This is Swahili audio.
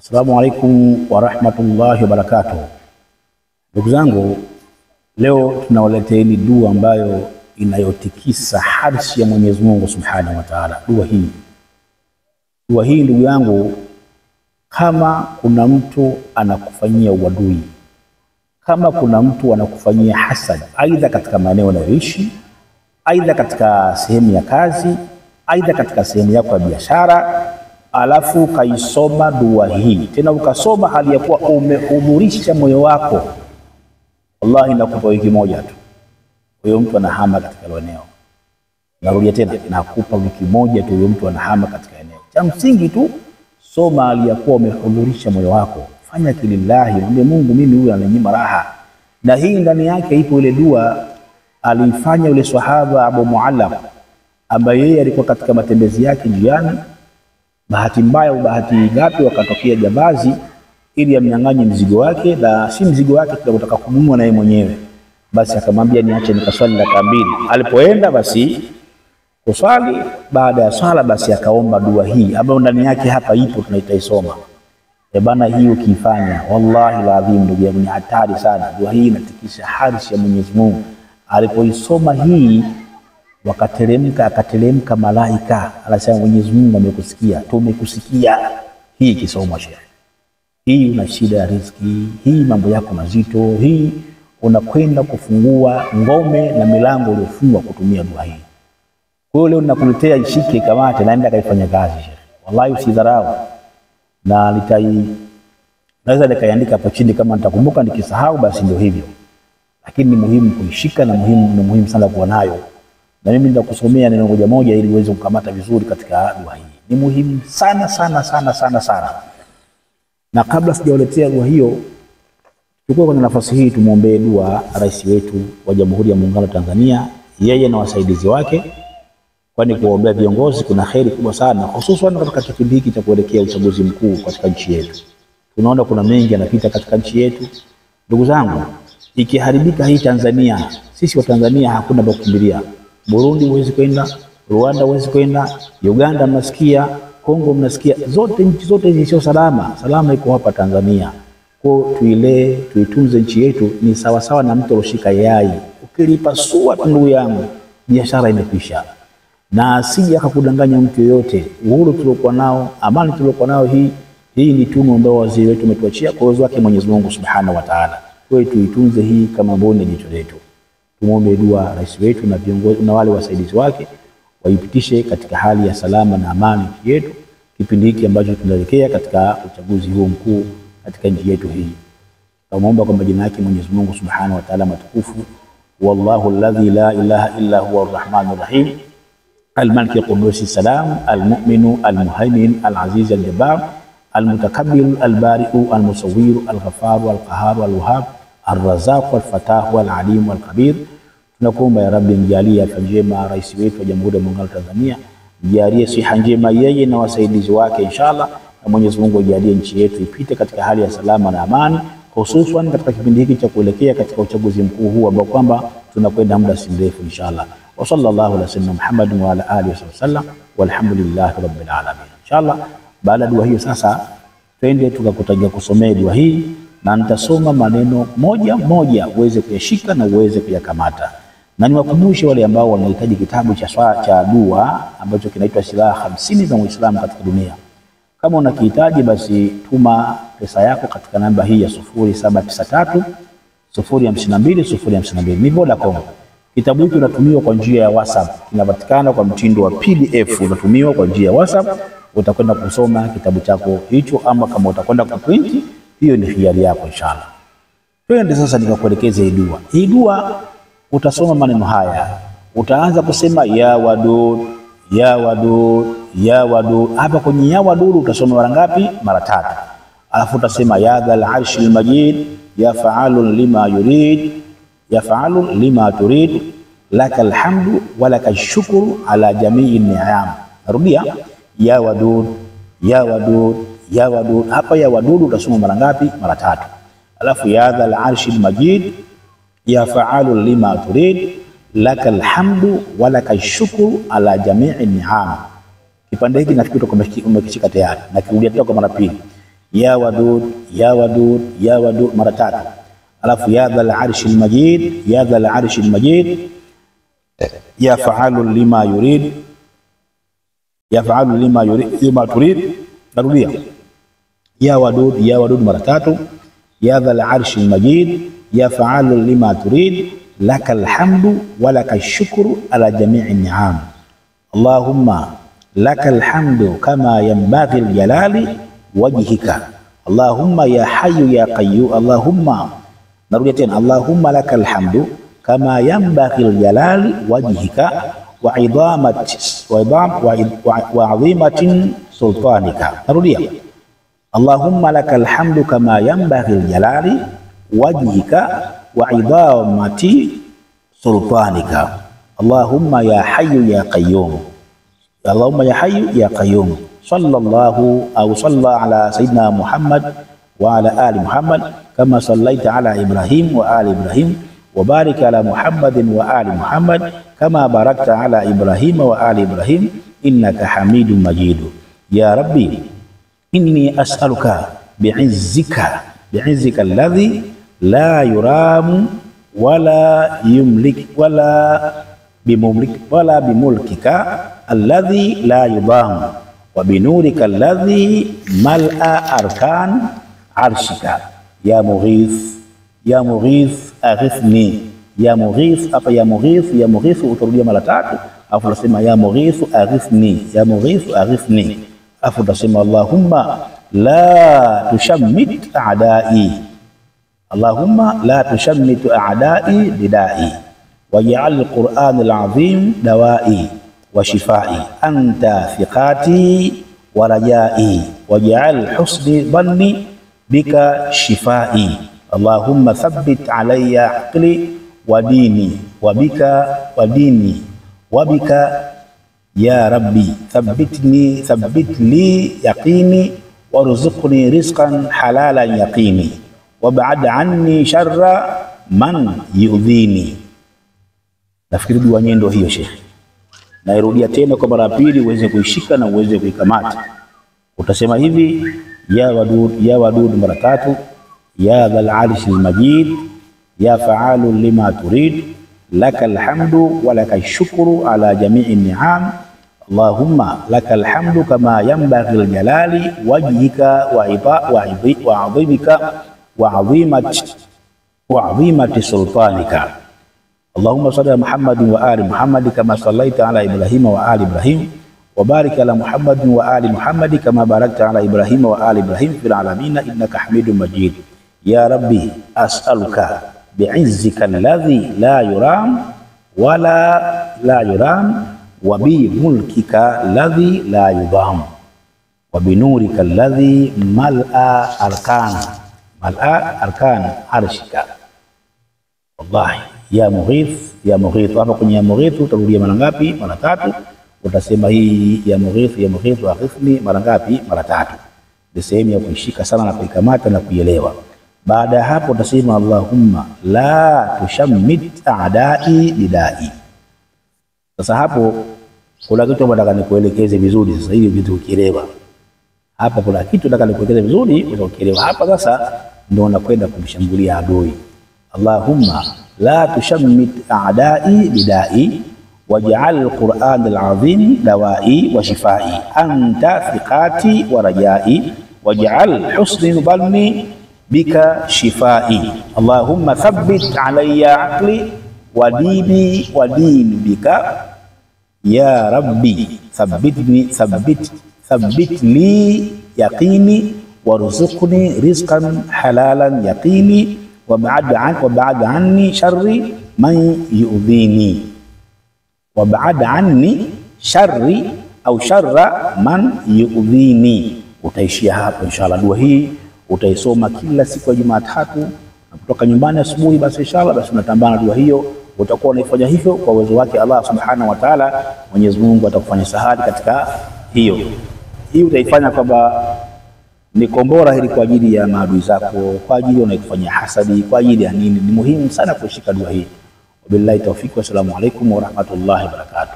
Assalamu alaikum wa rahmatullahi wa barakatuh. Ndugu zangu, leo tunawaleteeni dua ambayo inayotikisa harshi ya Mwenyezi Mungu Subhanahu wa Ta'ala. Dua hii ndugu yangu, kama kuna mtu anakufanyia uadui, kama kuna mtu anakufanyia hasad, aidha katika maeneo unayoishi, aidha katika sehemu ya kazi, aidha katika sehemu yako ya biashara, alafu kaisoma dua hii, tena ukasoma hali ya kuwa umehudhurisha moyo wako, wallahi nakupa wiki moja tu, huyo mtu anahama katika eneo. Narudia tena, nakupa wiki moja tu, huyo mtu anahama katika eneo. Cha msingi tu, soma hali ya kuwa umehudhurisha moyo wako, fanya kilillahi, mwambie Mungu, mimi huyu ananinyima raha. Na hii ndani yake ipo ile dua alifanya yule sahaba Abu Muallaq, ambaye yeye alikuwa katika matembezi yake njiani, bahati mbaya au bahati ngapi wakatokea jambazi ili amnyang'anye mzigo wake, na si mzigo wake tunataka kumumwa na yeye mwenyewe. Basi akamwambia niache nikaswali raka mbili. Alipoenda basi kuswali, baada ya swala basi akaomba dua hii ambayo ndani yake hapa ipo, tunaitaisoma. Bana, hii ukifanya wallahi alazim ndugu yangu ni hatari sana. Dua hii inatikisha harshi ya Mwenyezi Mungu. Alipoisoma hii akateremka malaika, anasema Mwenyezi Mungu amekusikia, tumekusikia. Hii kisoma shehe, hii una shida ya riziki, hii mambo yako mazito, hii unakwenda kufungua ngome na milango iliyofungwa kutumia dua hii. Kwa hiyo leo ninakuletea, ishike, kamate, naenda kaifanya kazi shehe, wallahi usidharau. Na naweza nikaiandika hapo chini kama nitakumbuka, nikisahau basi ndio hivyo, lakini ni muhimu kuishika na ni muhimu sana kuwa nayo. Na mimi nitakusomea neno moja ili uweze kukamata vizuri katika dua hii. Ni muhimu sana sana sana sana sana. Na kabla sijawaletea dua hiyo, chukua kwa nafasi hii tumuombee dua rais wetu wa Jamhuri ya Muungano wa Tanzania, yeye na wasaidizi wake, kwani kuombea viongozi kuna kheri kubwa sana, hususan katika kipindi hiki cha kuelekea uchaguzi mkuu katika nchi yetu. Tunaona kuna mengi yanapita katika nchi yetu. Ndugu zangu, ikiharibika hii Tanzania, sisi wa Tanzania hakuna pa kukimbilia. Burundi huwezi kwenda, Rwanda huwezi kwenda, Uganda mnasikia, Kongo mnasikia, zote nchi zote hizi sio salama. Salama iko hapa Tanzania. Kwa tuilee, tuitunze nchi yetu. Ni sawa sawa na mtu alioshika yai, ukilipasua ndugu yangu, biashara imekwisha. Na asije akakudanganya mtu yoyote. Uhuru tuliokuwa nao, amani tuliokuwa nao, hii ni tunu ambayo wazee wetu umetuachia kwa uwezo wake Mwenyezi Mungu Subhanahu wa Ta'ala. Kwa hiyo tuitunze hii kama mboni jicho letu. Tumuombe dua rais wetu na viongozi na wale wasaidizi wake, waipitishe katika hali ya salama na amani nchi yetu, kipindi hiki ambacho tunaelekea katika uchaguzi huu mkuu katika nchi yetu hii. Tunaomba kwa majina yake Mwenyezi Mungu Subhanahu wa Ta'ala matukufu, wallahu alladhi la ilaha illa huwa arrahmanur rahim, الملك القدوس السلام المؤمن المهيمن العزيز الجبار المتكبر البارئ المصور الغفار القهار الوهاب الرزاق والفتاح والعليم والخبير. Tunakuomba ya Rabbi, mjalie afya njema rais wetu wa Jamhuri ya Muungano wa Tanzania, mjalie siha njema yeye na wasaidizi wake inshallah, na Mwenyezi Mungu ajalie nchi yetu ipite katika hali ya salama na amani, hususan katika kipindi hiki cha kuelekea katika uchaguzi mkuu huu ambao kwamba tunakwenda muda si mrefu inshallah. Wa sallallahu ala sayyidina Muhammad wa ala alihi wasallam, walhamdulillahi rabbil alamin. Inshallah, baada dua hiyo sasa twende tukakutajia kusomea dua hii, na nitasoma maneno moja moja uweze kuyashika na uweze kuyakamata. Na niwakumbushe wale ambao wanahitaji kitabu cha dua ambacho kinaitwa Silaha 50 za Muislamu katika dunia. Kama unakihitaji basi tuma pesa yako katika namba hii ya 0793 052 052. Ni Vodacom. Kitabu hiki kinatumiwa kwa njia ya WhatsApp. Kinapatikana kwa mtindo wa PDF, unatumiwa kwa njia ya WhatsApp. Utakwenda kusoma kitabu chako hicho, ama kama utakwenda kuprint, hiyo ni hiari yako inshallah. Twende sasa nikakuelekeze hii dua. Hii dua utasoma maneno haya. Utaanza kusema ya wadud, ya wadud, ya wadud. Hapa kwenye ya wadud utasoma mara ngapi? Mara 3. Alafu utasema ya dhal arshil majid, ya fa'alun lima yurid, ya fa'alun lima turid, lakal hamdu wa lakal shukru ala jami'i ni'am. Narudia, ya wadud, ya wadud, ya wadud. Hapa ya wadud utasoma mara ngapi? Mara 3. Alafu ya dhal arshil majid, ya fa'alun lima turid, lakal hamdu wa lakal shukru ala jami'i ni'am. Kipande hiki nafikiri umekishika tayari, na kirudia tena kwa mara 2. ya wadud, ya wadud, ya wadud mara 3. Alafu ya dhal arshil majid, ya dhal arshil majid, ya fa'alu lima yurid, ya fa'alu lima yurid, lima turid. Narudia, ya wadud mara 3, ya dhal arshil majid, ya fa'alu lima turid, lakal hamdu wa lakal shukru ala jami'i ni'am. Allahumma lakal hamdu kama yanbaghi jalali wajhika. Allahumma ya hayyu ya qayyum. Allahumma, narudia tena, Allahumma lakal hamdu kama yanbaghi jalali wajhika wa idamatin sultanika. Narudia, Allahumma lakal hamdu kama yanbaghi jalali wajhika wa idamati sultanika. Allahumma ya hayyu ya qayyum. Allahumma ya hayyu ya qayyum. Sallallahu au salla ala sayyidina Muhammad wa ala ali Muhammad kama sallaita ala Ibrahim wa ali Ibrahim wa barik ala Muhammadin wa ali Muhammad kama barakta ala Ibrahim wa ali Ibrahim innaka Hamidum Majid. Ya Rabbi, inni as'aluka bi'izzika alladhi la yuramu wala yumlik wala bimulkika alladhi la yudamu wa binurika alladhi mal'a arkan arshika. Ya Mughith aghithni. Ya Mughith, apa ya Mughith? Ya Mughith utarudia mara 3, afu unasema ya Mughith aghithni, ya Mughith aghithni, afu unasema Allahumma la tushammit a'da'i. Allahumma la tushammit a'da'i bidai waj'al al-Qur'an al-'azim dawa'i wa shifai, anta thiqati wa rajai, waj'al husni dhanni bika shifai. Allahumma thabbit alayya aqli wa dini wa bika ya Rabbi, thabbit li yaqini warzuqni rizqan halalan yaqini wab'ad anni sharra man yu'dhini. Nafikiri dua nyendo hiyo Sheikh. Nairudia tena kwa mara pili uweze kuishika na uweze kuikamata. Utasema hivi, ya wadud mara 3, ya dhal arshil majid, ya fa'alu lima turid, lakal hamdu wa lakal shukru ala jami'i ni'am. Allahumma lakal hamdu kama yanbaghi jalali wajhika wa adhimika wa azimati sultanika. Allahumma salli ala Muhammadin wa ali Muhammad kama sallaita ala Ibrahim wa ali Ibrahim wa barik ala Muhammadin wa ali Muhammad kama barakta ala Ibrahim wa ali Ibrahim fil alamin innaka Hamidum Majid. Ya Rabbi, as'aluka bi'izzika alladhi la yuram wa bi mulkika alladhi la yudam wa bi nurika alladhi mal'a arkan arshika. Wallahi ya Mughith, hapa kwenye ya Mughith utarudia mara ngapi? Mara 3. Utasema hii ya Mughith aghithni mara ngapi? Mara 3. Ni sehemu ya kuishika sana na kuikamata na kuielewa. Baada ya hapo utasema Allahumma la tushammit a'da'i bidai. Sasa hapo kuna kitu nataka nikuelekeze vizuri sasa hivi vitu ukielewa. Hapa kuna kitu nataka nikuelekeze vizuri ukielewa. Hapa sasa ndio unakwenda kumshambulia adui. Allahumma la tushammit a'da'i bidai waj'al al-Qur'an al-'azim dawa'i wa shifai, anta thiqati wa rajai waj'al husni dhanni bika shifai. Allahumma thabbit alayya aqli wa dini bika ya Rabbi, thabbit li yaqini warzuqni rizqan halalan yaqini wab'ad anni sharri man yu'dhini, wab'ad anni sharri au sharra man yu'dhini. Utaishia hapo inshallah. Dua hii utaisoma kila siku ya Jumatatu na kutoka nyumbani asubuhi, basi inshallah basi unatambana dua hiyo. Utakuwa unaifanya hivyo kwa uwezo wake Allah subhanahu wa ta'ala. Mwenyezi Mungu atakufanya sahali katika hiyo. Hii utaifanya kwamba ni kombora hili kwa ajili ya maadui zako, kwa ajili unayofanyia hasadi, kwa ajili ya nini. Ni muhimu sana kushika dua hii. Wabillahi tawfik, wa assalamu alaykum wa rahmatullahi wa barakatuh.